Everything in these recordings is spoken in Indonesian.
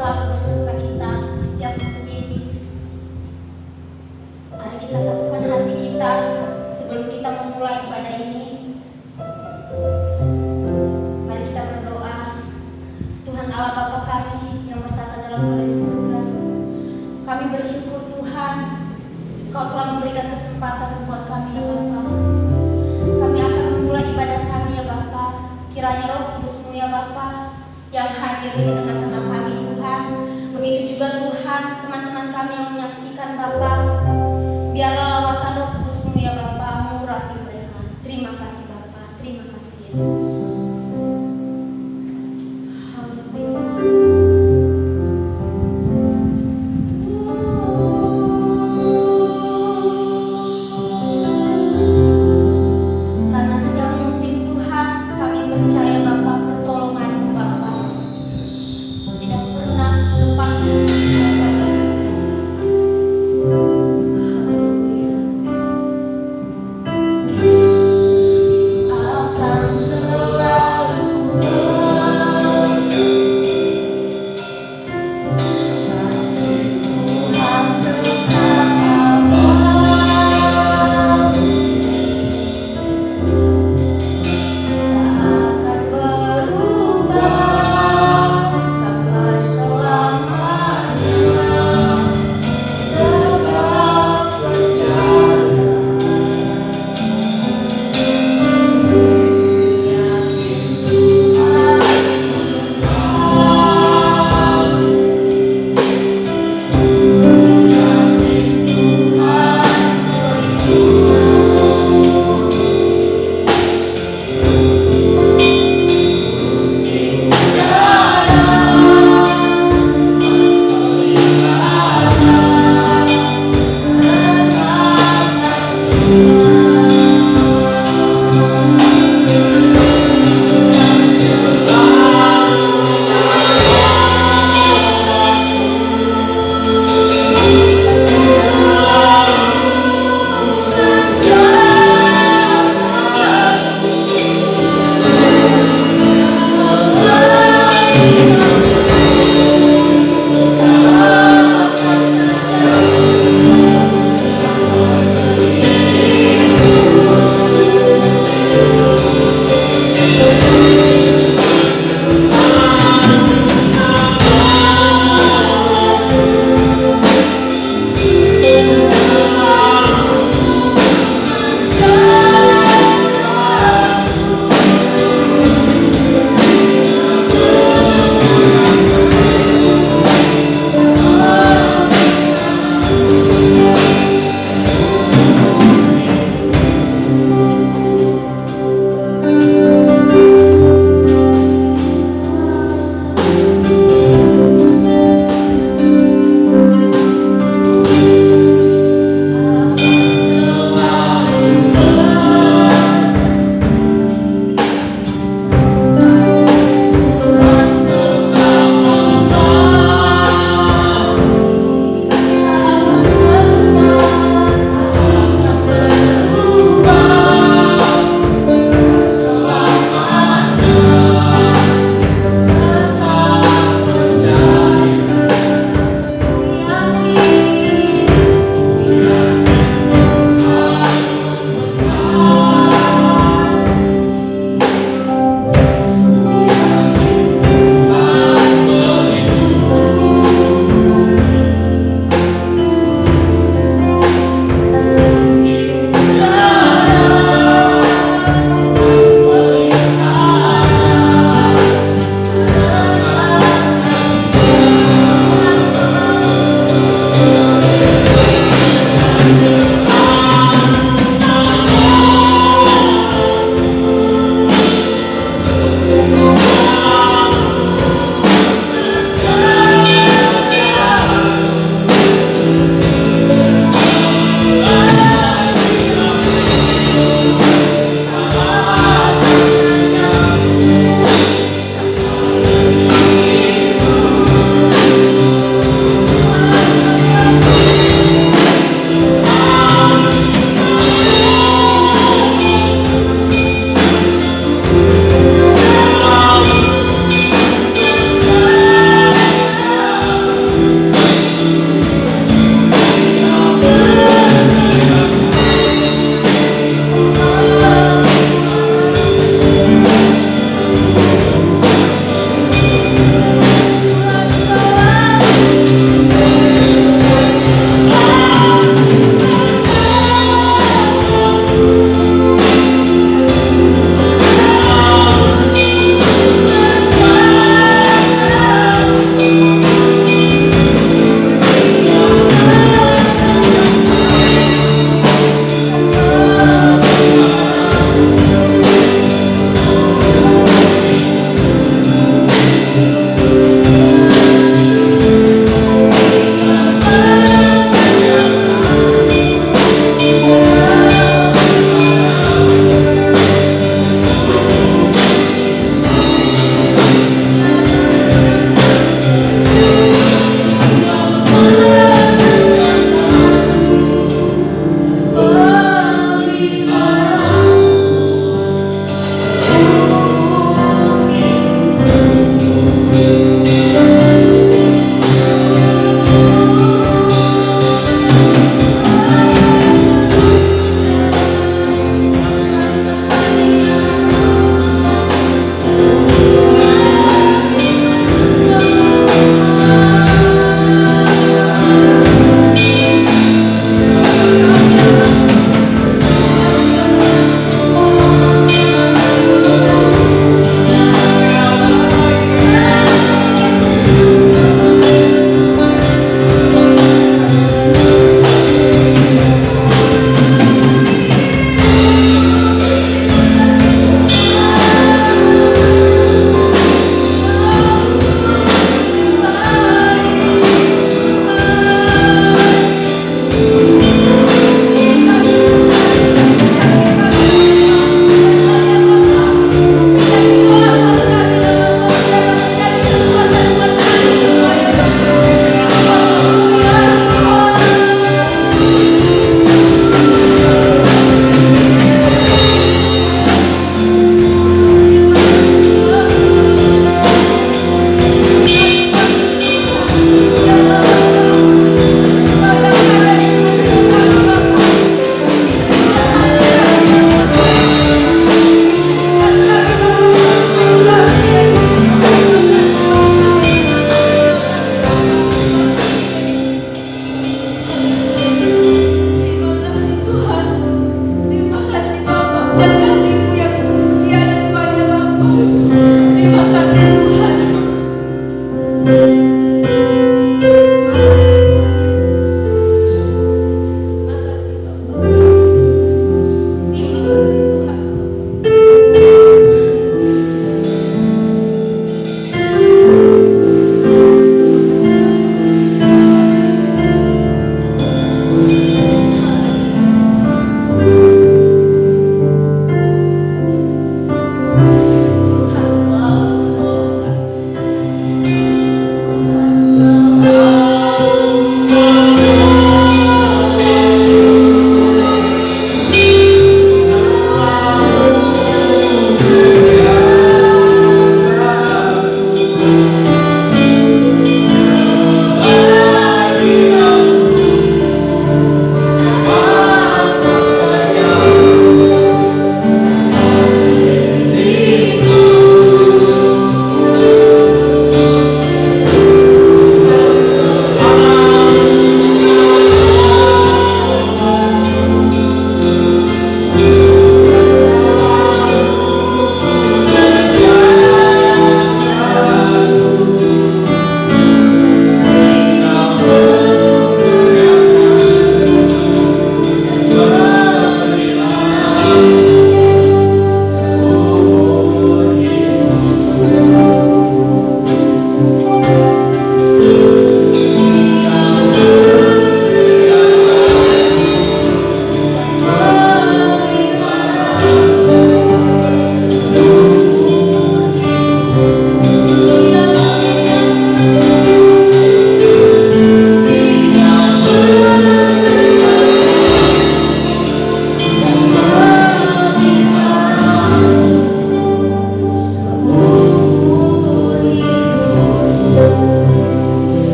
selalu berserta kita di setiap musim. Mari kita satukan hati kita sebelum kita memulai ibadah ini. Mari kita berdoa. Tuhan Allah Bapa kami yang bertata dalam kerajaan surga, kami bersyukur Tuhan, Kau telah memberikan kesempatan buat kami ya Bapa. Kami akan memulai ibadah kami ya Bapa. Kiranya Roh Kudus-Mu ya Bapa yang hadir di tengah-tengah kami Tuhan. Begitu juga Tuhan teman-teman kami yang menyaksikan Bapa. Biarlah lawatan Roh Kudus-Mu ya Bapa mengurapi mereka. Terima kasih Bapa, terima kasih Yesus. Tidak pernah lepas dari Bapa.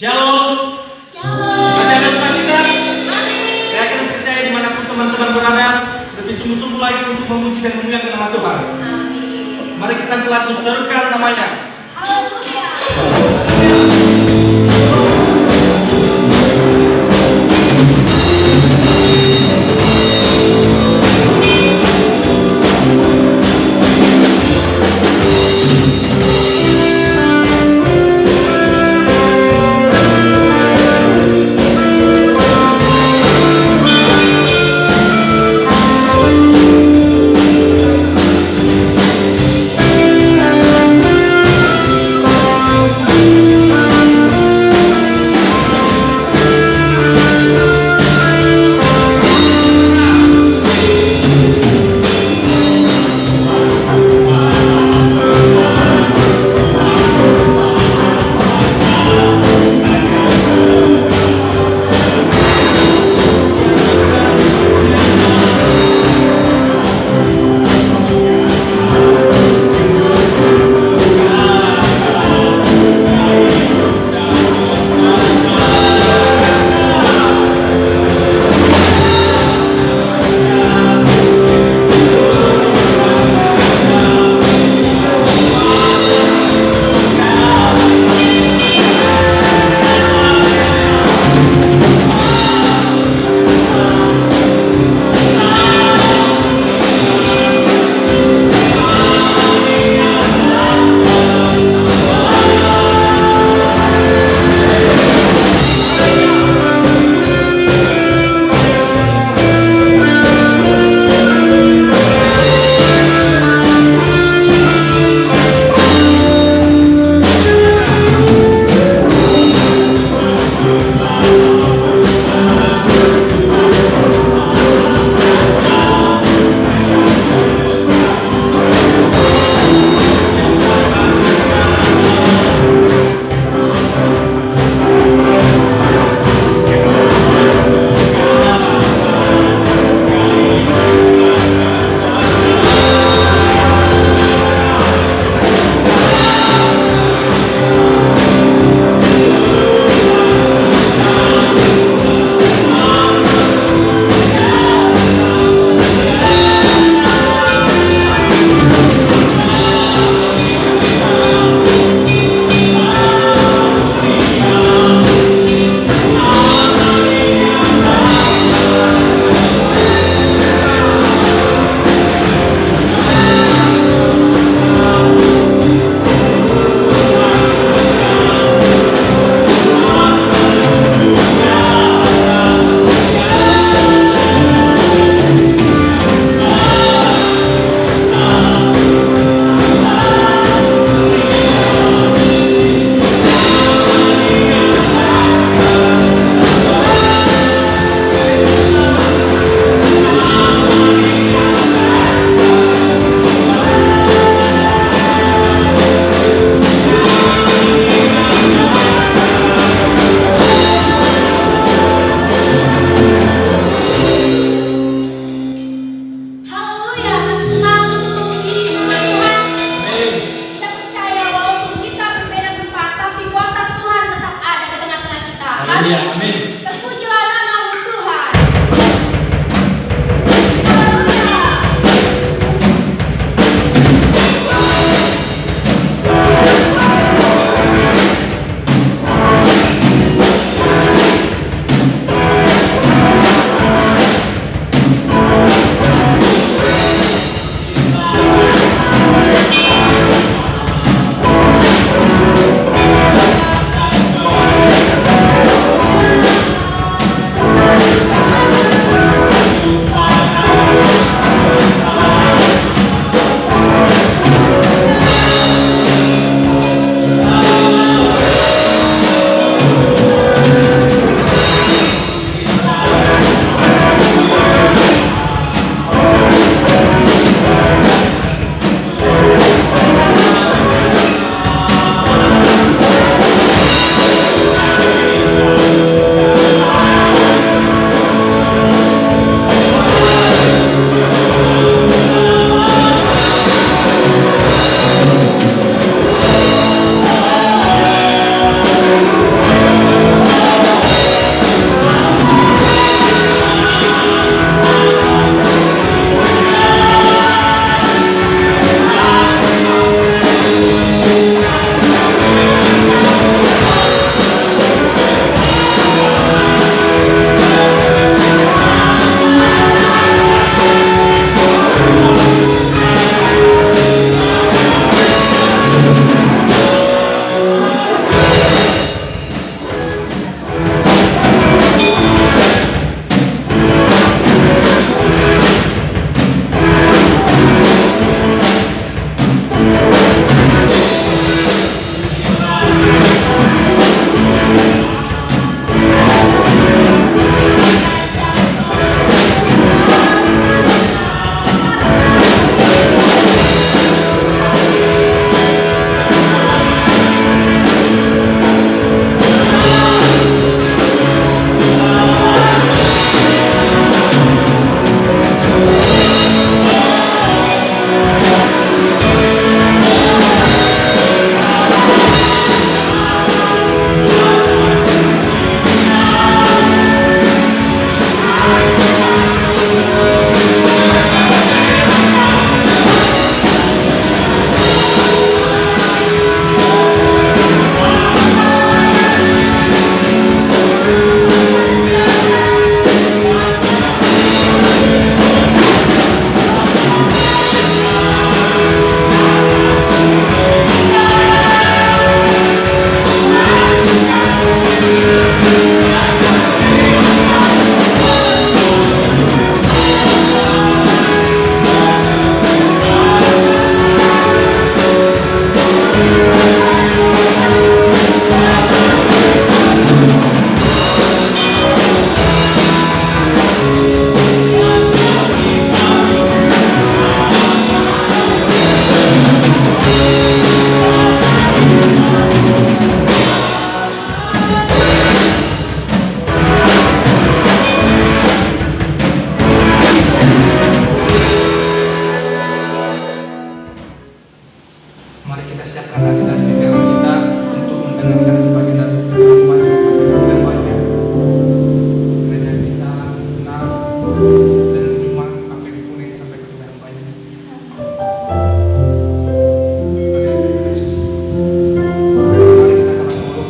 Shalom. Masih ada sukacita? Saya akan percaya dimanapun teman-teman berada, lebih sungguh-sungguh lagi untuk memuji dan memuliakan nama Tuhan. Amin. Mari kita telah serukan namanya. Haleluya. Amin. Iya, amin. Terpujilah nama-Mu Tuhan. Haleluya. Mari kita siapkan hati dan pikiran kita untuk mendengarkan sebagian dari firman Tuhan yang sangat berbanyak. Kiranya kita tenang dan iman apa yang pun yang disampaikan oleh hamba-Nya. Haleluya, Yesus. Mari kita akan mulai.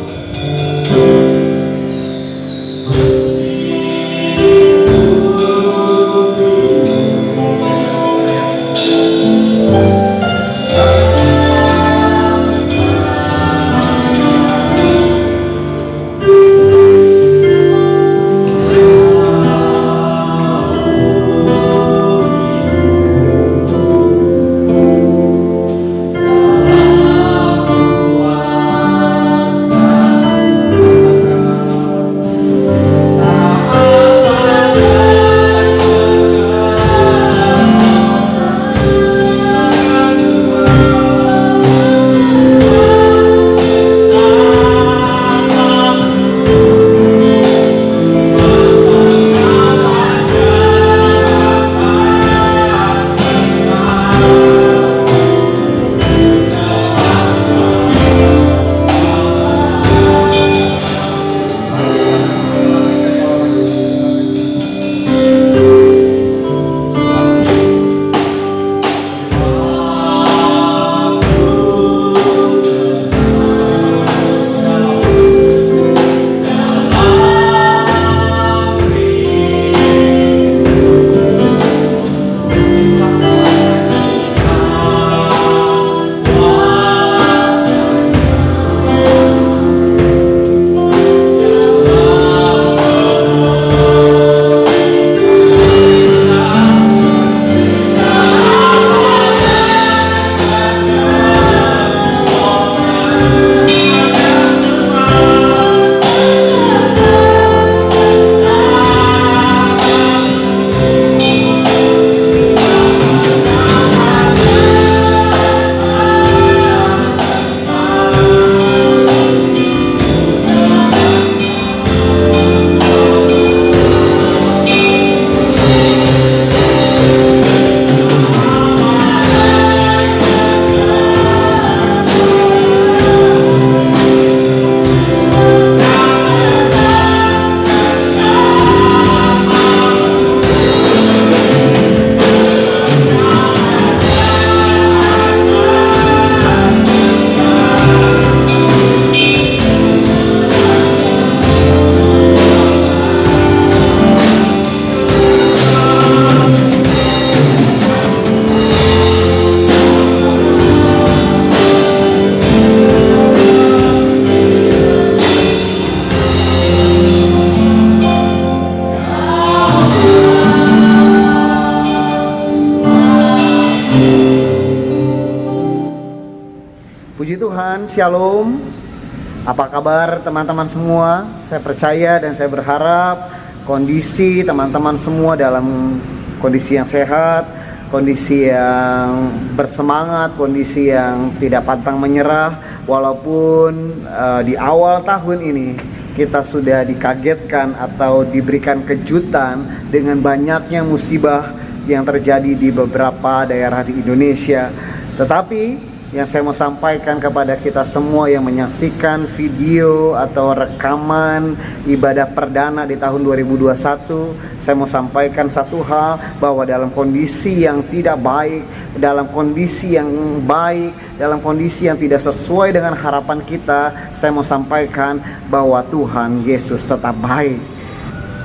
Shalom. Apa kabar teman-teman semua? Saya percaya dan saya berharap kondisi teman-teman semua dalam kondisi yang sehat, kondisi yang bersemangat, kondisi yang tidak pantang menyerah. Walaupun di awal tahun ini kita sudah dikagetkan atau diberikan kejutan dengan banyaknya musibah yang terjadi di beberapa daerah di Indonesia. Tetapi yang saya mau sampaikan kepada kita semua yang menyaksikan video atau rekaman ibadah perdana di tahun 2021, saya mau sampaikan satu hal, bahwa dalam kondisi yang tidak baik, dalam kondisi yang baik, dalam kondisi yang tidak sesuai dengan harapan kita, saya mau sampaikan bahwa Tuhan Yesus tetap baik.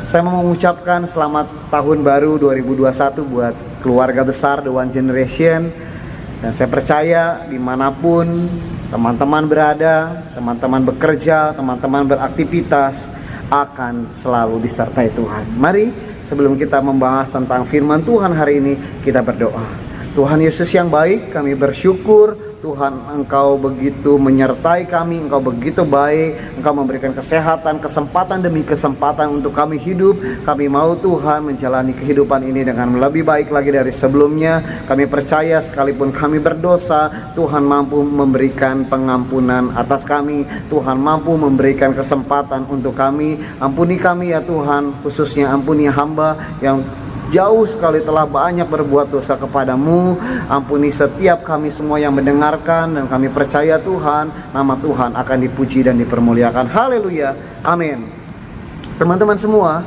Saya mau mengucapkan selamat tahun baru 2021 buat keluarga besar The One Generation. Dan saya percaya dimanapun teman-teman berada, teman-teman bekerja, teman-teman beraktivitas, akan selalu disertai Tuhan. Mari sebelum kita membahas tentang firman Tuhan hari ini, kita berdoa. Tuhan Yesus yang baik, kami bersyukur Tuhan, Engkau begitu menyertai kami, Engkau begitu baik, Engkau memberikan kesehatan, kesempatan demi kesempatan untuk kami hidup. Kami mau Tuhan menjalani kehidupan ini dengan lebih baik lagi dari sebelumnya. Kami percaya sekalipun kami berdosa, Tuhan mampu memberikan pengampunan atas kami. Tuhan mampu memberikan kesempatan untuk kami. Ampuni kami ya Tuhan, khususnya ampuni hamba yang jauh sekali telah banyak berbuat dosa kepadamu. Ampuni setiap kami semua yang mendengarkan, dan kami percaya Tuhan, nama Tuhan akan dipuji dan dipermuliakan. Haleluya, amin. Teman-teman semua,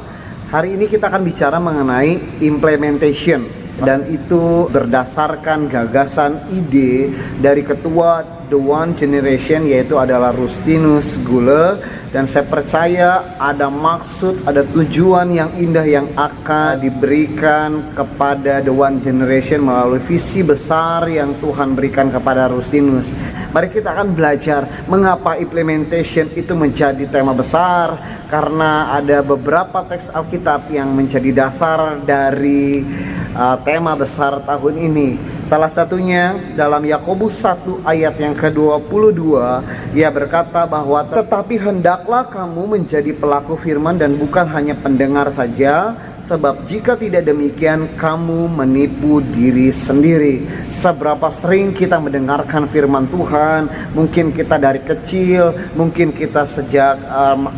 hari ini kita akan bicara mengenai implementation, dan itu berdasarkan gagasan ide dari ketua The One Generation, yaitu adalah Rustinus Gule. Dan saya percaya ada maksud, ada tujuan yang indah yang akan diberikan kepada The One Generation melalui visi besar yang Tuhan berikan kepada Rustinus. Mari kita akan belajar mengapa implementation itu menjadi tema besar, karena ada beberapa teks Alkitab yang menjadi dasar dari tema besar tahun ini. Salah satunya dalam Yakobus 1 ayat yang ke-22, ia berkata bahwa tetapi hendaklah kamu menjadi pelaku firman dan bukan hanya pendengar saja, sebab jika tidak demikian kamu menipu diri sendiri. Seberapa sering kita mendengarkan firman Tuhan, mungkin kita dari kecil, mungkin kita sejak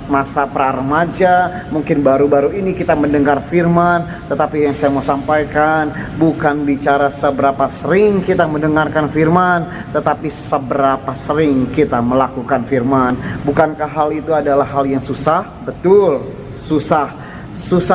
masa pra-remaja, mungkin baru-baru ini kita mendengar firman. Tetapi yang saya mau sampaikan bukan bicara seberapa sering kita mendengarkan firman, tetapi seberapa sering kita melakukan firman. Bukankah hal itu adalah hal yang susah? Betul, susah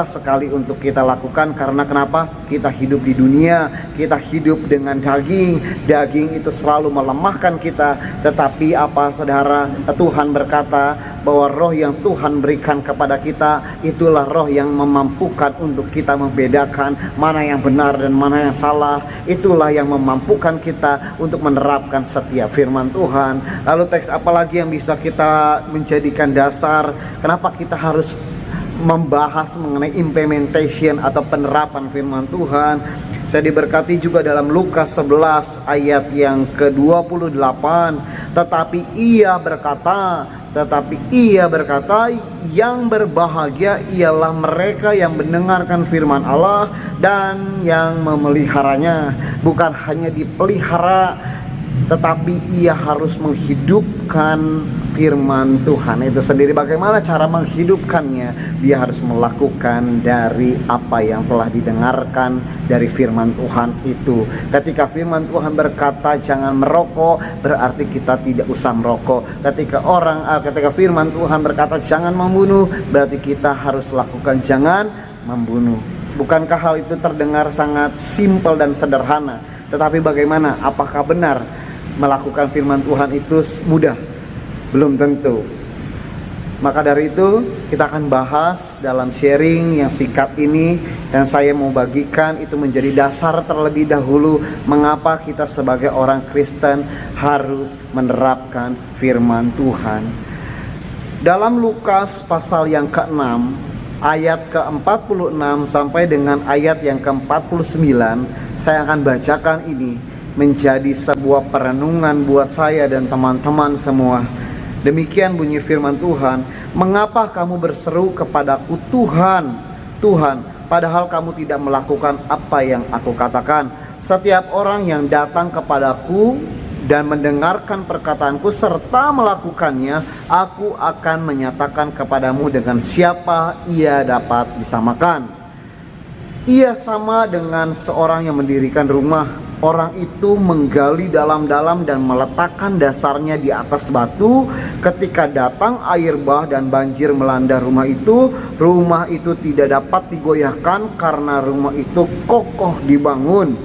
sekali untuk kita lakukan. Karena kenapa? Kita hidup di dunia, kita hidup dengan daging itu selalu melemahkan kita. Tetapi apa saudara, Tuhan berkata bahwa roh yang Tuhan berikan kepada kita, itulah roh yang memampukan untuk kita membedakan mana yang benar dan mana yang salah. Itulah yang memampukan kita untuk menerapkan setiap firman Tuhan. Lalu teks apa lagi yang bisa kita menjadikan dasar kenapa kita harus membahas mengenai implementation atau penerapan firman Tuhan? Saya diberkati juga dalam Lukas 11 ayat yang ke-28. Tetapi ia berkata, yang berbahagia ialah mereka yang mendengarkan firman Allah dan yang memeliharanya. Bukan hanya dipelihara, tetapi ia harus menghidupkan firman Tuhan itu sendiri. Bagaimana cara menghidupkannya? Dia harus melakukan dari apa yang telah didengarkan dari firman Tuhan itu. Ketika firman Tuhan berkata jangan merokok, berarti kita tidak usah merokok. Ketika firman Tuhan berkata jangan membunuh, berarti kita harus lakukan jangan membunuh. Bukankah hal itu terdengar sangat simpel dan sederhana? Tetapi bagaimana? Apakah benar melakukan firman Tuhan itu mudah? Belum tentu. Maka dari itu kita akan bahas dalam sharing yang singkat ini, dan saya mau bagikan itu menjadi dasar terlebih dahulu mengapa kita sebagai orang Kristen harus menerapkan firman Tuhan. Dalam Lukas pasal yang ke-6 ayat ke-46 sampai dengan ayat yang ke-49, saya akan bacakan ini. menjadi sebuah perenungan buat saya dan teman-teman semua. Demikian bunyi firman Tuhan, "Mengapa kamu berseru kepadaku, Tuhan, Tuhan, padahal kamu tidak melakukan apa yang aku katakan? Setiap orang yang datang kepadaku dan mendengarkan perkataanku serta melakukannya, aku akan menyatakan kepadamu dengan siapa ia dapat disamakan. Ia sama dengan seorang yang mendirikan rumah. Orang itu menggali dalam-dalam dan meletakkan dasarnya di atas batu. Ketika datang air bah dan banjir melanda rumah itu tidak dapat digoyahkan karena rumah itu kokoh dibangun.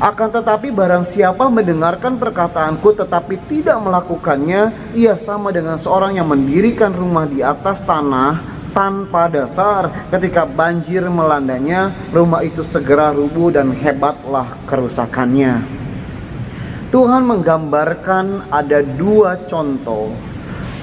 Akan tetapi barang siapa mendengarkan perkataanku tetapi tidak melakukannya, ia sama dengan seorang yang mendirikan rumah di atas tanah tanpa dasar. Ketika banjir melandanya, rumah itu segera rubuh dan hebatlah kerusakannya." Tuhan menggambarkan ada dua contoh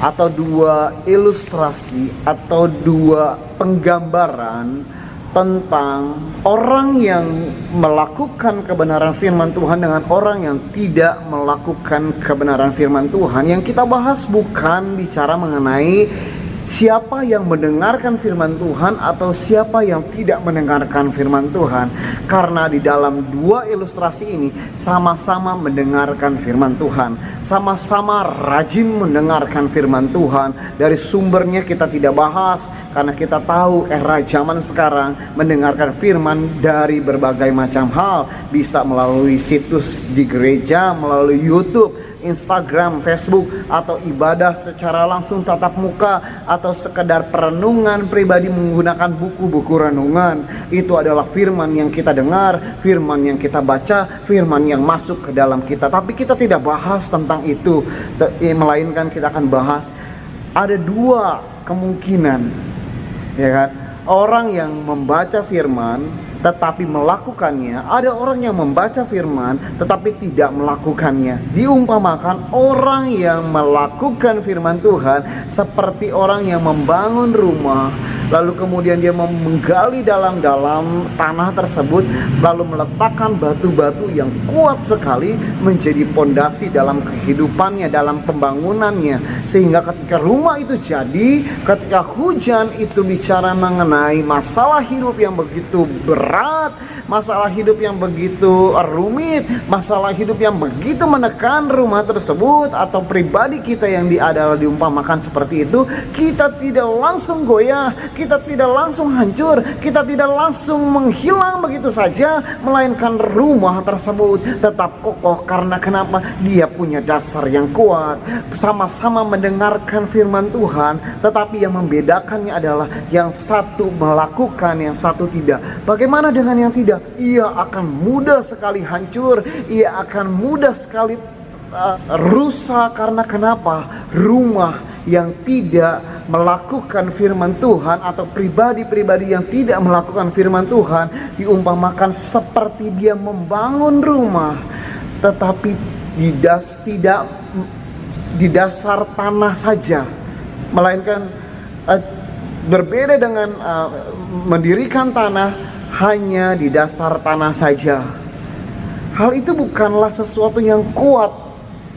atau dua ilustrasi atau dua penggambaran tentang orang yang melakukan kebenaran firman Tuhan dengan orang yang tidak melakukan kebenaran firman Tuhan. Yang kita bahas bukan bicara mengenai siapa yang mendengarkan firman Tuhan atau siapa yang tidak mendengarkan firman Tuhan. Karena di dalam dua ilustrasi ini sama-sama mendengarkan firman Tuhan, sama-sama rajin mendengarkan firman Tuhan. Dari sumbernya kita tidak bahas, karena kita tahu era zaman sekarang mendengarkan firman dari berbagai macam hal. Bisa melalui situs di gereja, melalui YouTube, Instagram, Facebook, atau ibadah secara langsung tatap muka, atau sekedar perenungan pribadi menggunakan buku-buku renungan. Itu adalah firman yang kita dengar, firman yang kita baca, firman yang masuk ke dalam kita. Tapi kita tidak bahas tentang itu, melainkan kita akan bahas ada dua kemungkinan, ya kan? Orang yang membaca firman tetapi melakukannya, ada orang yang membaca firman tetapi tidak melakukannya. Diumpamakan orang yang melakukan firman Tuhan seperti orang yang membangun rumah, lalu kemudian dia menggali dalam-dalam tanah tersebut, lalu meletakkan batu-batu yang kuat sekali menjadi pondasi dalam kehidupannya, dalam pembangunannya, sehingga ketika rumah itu jadi, ketika hujan itu bicara mengenai masalah hidup yang begitu berat, masalah hidup yang begitu rumit, masalah hidup yang begitu menekan rumah tersebut atau pribadi kita yang adalah diumpamakan seperti itu, kita tidak langsung goyah, kita tidak langsung hancur, kita tidak langsung menghilang begitu saja, melainkan rumah tersebut tetap kokoh. Karena kenapa? Dia punya dasar yang kuat. Sama-sama mendengarkan firman Tuhan, tetapi yang membedakannya adalah yang satu melakukan, yang satu tidak. Bagaimana dengan yang tidak? Ia akan mudah sekali hancur, ia akan mudah sekali rusak. Karena kenapa? Rumah yang tidak melakukan firman Tuhan atau pribadi-pribadi yang tidak melakukan firman Tuhan diumpamakan seperti dia membangun rumah tetapi tidak di dasar tanah saja, melainkan berbeda dengan mendirikan tanah hanya di dasar tanah saja. Hal itu bukanlah sesuatu yang kuat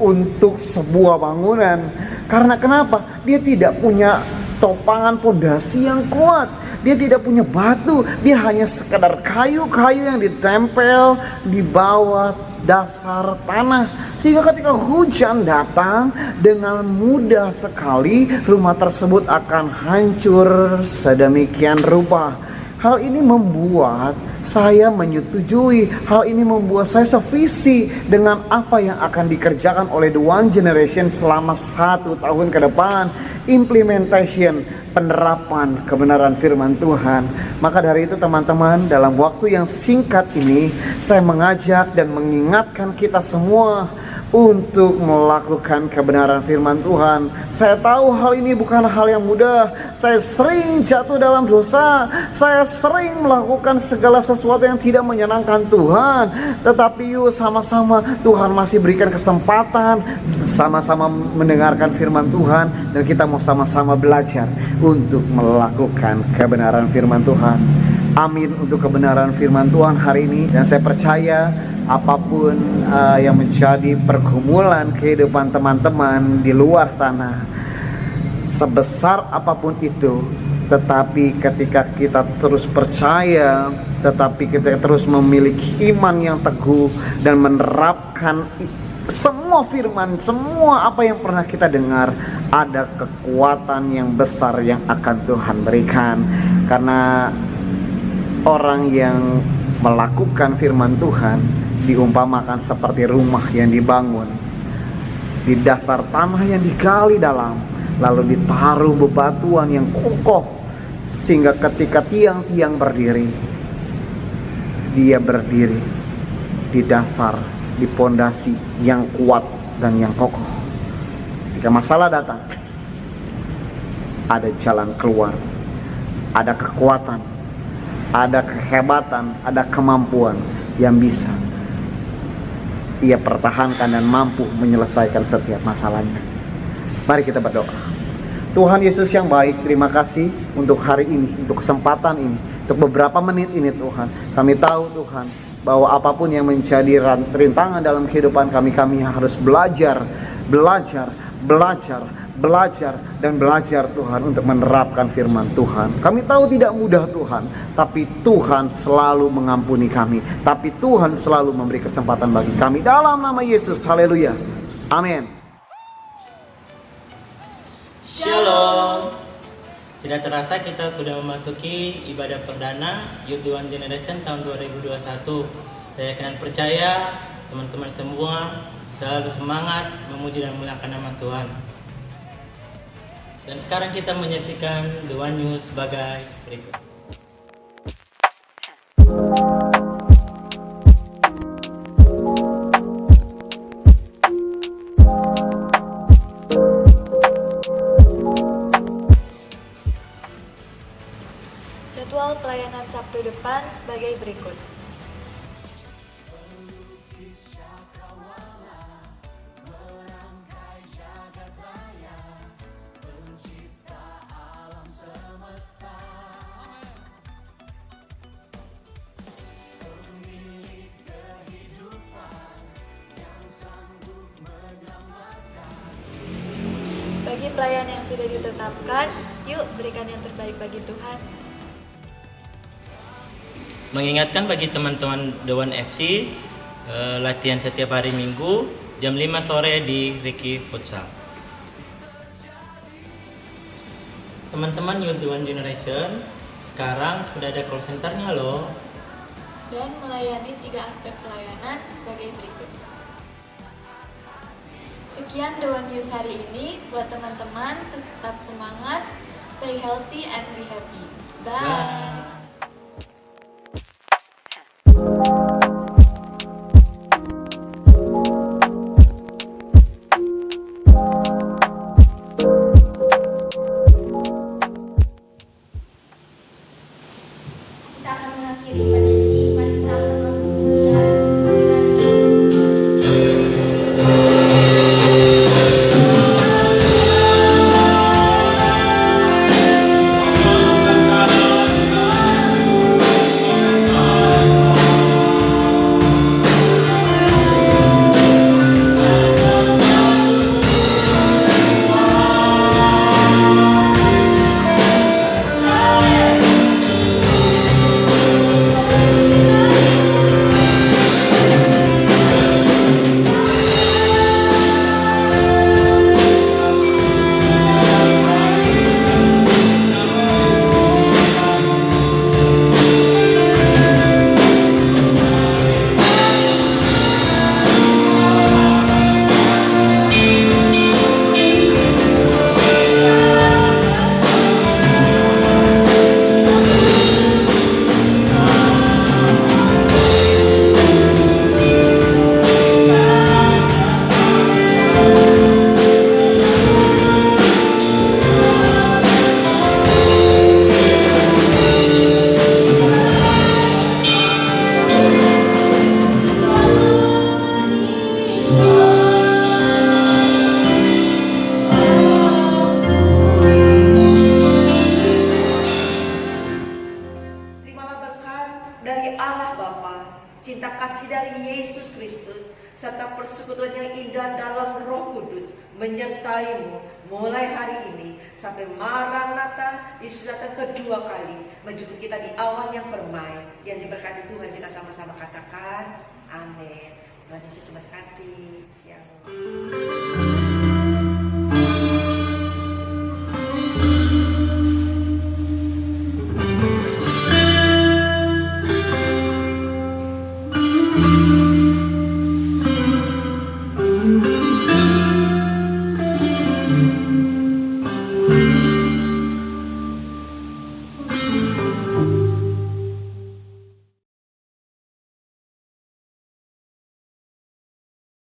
untuk sebuah bangunan. Karena kenapa? Dia tidak punya topangan pondasi yang kuat, dia tidak punya batu, dia hanya sekedar kayu-kayu yang ditempel di bawah dasar tanah, sehingga ketika hujan datang dengan mudah sekali rumah tersebut akan hancur sedemikian rupa. Hal ini membuat saya menyetujui, hal ini membuat saya sevisi dengan apa yang akan dikerjakan oleh The One Generation selama 1 tahun ke depan. Implementation, penerapan kebenaran firman Tuhan. Maka dari itu teman-teman, dalam waktu yang singkat ini saya mengajak dan mengingatkan kita semua untuk melakukan kebenaran firman Tuhan. Saya tahu hal ini bukan hal yang mudah. Saya sering jatuh dalam dosa, saya sering melakukan segala sesuatu yang tidak menyenangkan Tuhan. Tetapi yuk sama-sama, Tuhan masih berikan kesempatan, sama-sama mendengarkan firman Tuhan, dan kita mau sama-sama belajar untuk melakukan kebenaran firman Tuhan. Amin untuk kebenaran firman Tuhan hari ini. Dan saya percaya apapun yang menjadi pergumulan kehidupan teman-teman di luar sana, sebesar apapun itu, tetapi ketika kita terus percaya, tetapi kita terus memiliki iman yang teguh dan menerapkan semua firman, semua apa yang pernah kita dengar, ada kekuatan yang besar yang akan Tuhan berikan. Karena orang yang melakukan firman Tuhan diumpamakan seperti rumah yang dibangun di dasar tanah yang digali dalam, lalu ditaruh bebatuan yang kokoh, sehingga ketika tiang-tiang berdiri, dia berdiri di dasar, di pondasi yang kuat dan yang kokoh. Ketika masalah datang, ada jalan keluar, ada kekuatan, ada kehebatan, ada kemampuan yang bisa ia pertahankan dan mampu menyelesaikan setiap masalahnya. Mari kita berdoa. Tuhan Yesus yang baik, terima kasih untuk hari ini, untuk kesempatan ini, untuk beberapa menit ini Tuhan. Kami tahu Tuhan bahwa apapun yang menjadi rintangan dalam kehidupan kami harus belajar dan belajar Tuhan untuk menerapkan firman Tuhan. Kami tahu tidak mudah Tuhan, tapi Tuhan selalu mengampuni kami, tapi Tuhan selalu memberi kesempatan bagi kami. Dalam nama Yesus, haleluya, amin. Shalom. Tidak terasa kita sudah memasuki ibadah perdana Youth The One Generation tahun 2021. Saya akan percaya teman-teman semua selalu semangat memuji dan memuliakan nama Tuhan. Dan sekarang kita menyaksikan The One News sebagai berikut. Jadwal pelayanan Sabtu depan sebagai berikut. Bagi pelayan yang sudah ditetapkan, yuk berikan yang terbaik bagi Tuhan. Mengingatkan bagi teman-teman The One FC, latihan setiap hari Minggu jam 5 sore di Ricky Futsal. Teman-teman Youth The One Generation, sekarang sudah ada call centernya loh. Dan melayani 3 aspek pelayanan sebagai berikut. Sekian The One News hari ini. Buat teman-teman tetap semangat, stay healthy and be happy. Bye. Kita akan mengakhiri pada ini. Mari kita akan melakukan pujian. Kiranya serta persekutuan yang indah dalam Roh Kudus menyertaimu mulai hari ini sampai Maranatha, Yesus datang kedua kali menjemput kita di awan yang permai. Yang diberkati Tuhan, kita sama-sama katakan amin. Tuhan Yesus memberkati. Shalom.